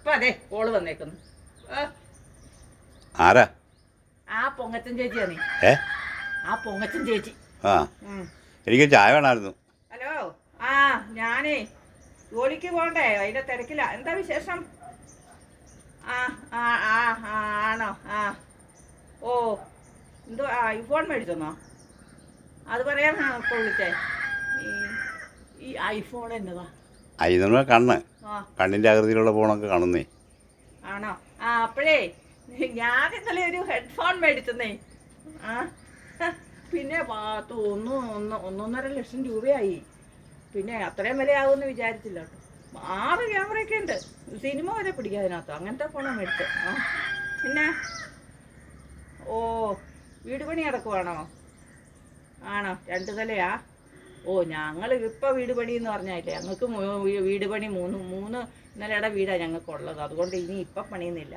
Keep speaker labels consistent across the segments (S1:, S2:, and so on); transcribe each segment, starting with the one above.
S1: ഇപ്പൊ അതെ കോള് വന്നേക്കുന്നു.
S2: ആരാ?
S1: ആ പൊങ്ങച്ചൻ ചേച്ചിയാ. നീ ആ പൊങ്ങച്ചൻ ചേച്ചി.
S2: ആ എനിക്ക് ചായ വേണമായിരുന്നു.
S1: ഹലോ. ആ ഞാനേ ജോലിക്ക് പോകണ്ടേ, അതിന്റെ തിരക്കില്ല. എന്താ വിശേഷം? ആ ആ ആ ആ ആണോ? ആ ഓ എന്തോ ഐഫോൺ മേടിച്ചെന്നോ? അത് പറയാനാ ഇപ്പോൾ വിളിച്ചേ. ഈ ഐഫോൺ എന്നതാ?
S2: അയ്യോ കണ്ണ്, കണ്ണിൻ്റെ ആകൃതിയിലുള്ള ഫോണൊക്കെ കാണുന്നേ.
S1: ആണോ? ആ അപ്പോഴേ ഞാൻ ഇന്നലെ ഒരു ഹെഡ്ഫോൺ മേടിച്ചെന്നേ. ആ പിന്നെ 1.5 ലക്ഷം രൂപയായി. പിന്നെ അത്രയും വില ആകുമെന്ന് വിചാരിച്ചില്ല കേട്ടോ. 6 ക്യാമറയൊക്കെ ഉണ്ട്, സിനിമ വരെ പിടിക്കുക അതിനകത്ത്. അങ്ങനത്തെ ഫോണാണ് മേടിച്ചത്. ആ പിന്നെ ഓ വീട് പണി നടക്കുവാണോ? ആണോ? 2 നിലയാ? ഓ ഞങ്ങൾ ഇപ്പോൾ വീട് പണി എന്ന് പറഞ്ഞാലേ ഞങ്ങൾക്ക് വീട് പണി മൂന്ന് നിലയുടെ വീടാണ് ഞങ്ങൾക്കുള്ളത്. അതുകൊണ്ട് ഇനി ഇപ്പം പണിയുന്നില്ല.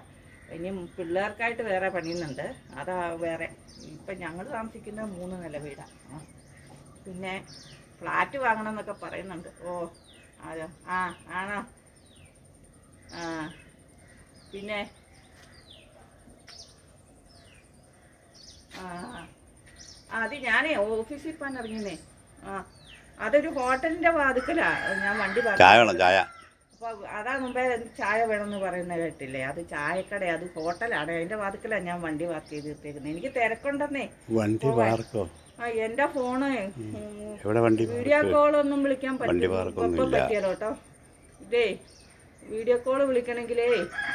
S1: ഇനി പിള്ളേർക്കായിട്ട് വേറെ പണിയുന്നുണ്ട്, അതാ വേറെ. ഇപ്പം ഞങ്ങൾ താമസിക്കുന്ന 3 നില വീടാണ്. പിന്നെ ഫ്ലാറ്റ് വാങ്ങണം എന്നൊക്കെ പറയുന്നുണ്ട്. ഓ അതെ. ആ ആണോ? ആ പിന്നെ അത് ഞാനേ ഓഫീസിൽ പോകാൻ ഇറങ്ങിന്നേ. ആ അതൊരു ഹോട്ടലിൻ്റെ വാതിക്കലാ ഞാൻ വണ്ടി
S2: ചായ വേണം, ചായ.
S1: അപ്പോൾ അതാ മുമ്പേ ചായ വേണമെന്ന് പറയുന്നത് കേട്ടില്ലേ? അത് ചായക്കട, അത് ഹോട്ടലാണ്. അതിൻ്റെ വാതിക്കലാണ് ഞാൻ വണ്ടി പാർക്ക് ചെയ്ത് നിർത്തിയേക്കുന്നത്. എനിക്ക് തിരക്കുണ്ടെന്നേ.
S2: വണ്ടി പാർക്കോ?
S1: ആ എൻ്റെ ഫോണ്
S2: വണ്ടി
S1: വീഡിയോ കോളൊന്നും വിളിക്കാൻ പറ്റിയല്ലോ കേട്ടോ. ഇതേ വീഡിയോ കോള് വിളിക്കണമെങ്കിലേ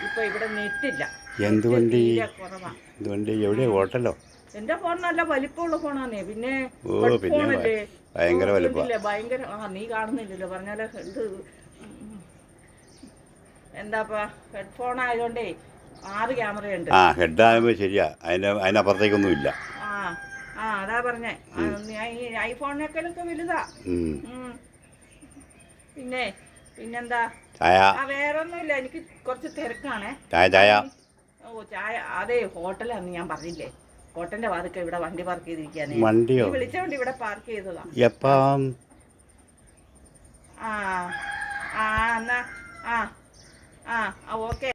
S1: ഇപ്പം ഇവിടെ നെറ്റില്ല.
S2: എന്ത് വണ്ടി?
S1: കുറവാ.
S2: എവിടെയാ? ഹോട്ടലോ?
S1: എന്റെ ഫോൺ നല്ല വലിപ്പമുള്ള ഫോണാന്നേ. പിന്നെ
S2: ഫോണല്ലേ ഭയങ്കര വലിപ്പമില്ല,
S1: ഭയങ്കര. ആ നീ കാണുന്നില്ലല്ലോ പറഞ്ഞാല്. ഇത് എന്താപ്പാ ഹെഡ്ഫോൺ ആയതുകൊണ്ടേ 6 ക്യാമറയുണ്ട്.
S2: ആ ഹെഡ് ആകുമ്പോൾ ശരിയാ, അതിനപ്പുറത്തേക്കൊന്നും ഇല്ല.
S1: ആ ആ അതാ പറഞ്ഞേ. ഈ ഐഫോണിനേക്കാളൊക്കെ വലുതാ. പിന്നെന്താ?
S2: ചായ.
S1: ആ വേറൊന്നുമില്ല, എനിക്ക് കുറച്ച് തിരക്കാണേ.
S2: ചായ.
S1: ഓ ചായ. അതെ ഹോട്ടലാന്ന് ഞാൻ പറഞ്ഞില്ലേ. ഹോട്ടലിന്റെ വാതിക്ക ഇവിടെ വണ്ടി പാർക്ക് ചെയ്തിരിക്കാനേ.
S2: വണ്ടിയോ?
S1: വിളിച്ച വണ്ടി ഇവിടെ പാർക്ക് ചെയ്തതാ.
S2: എപ്പം?
S1: ആ ആ എന്നാ ആ ആ ഓക്കെ.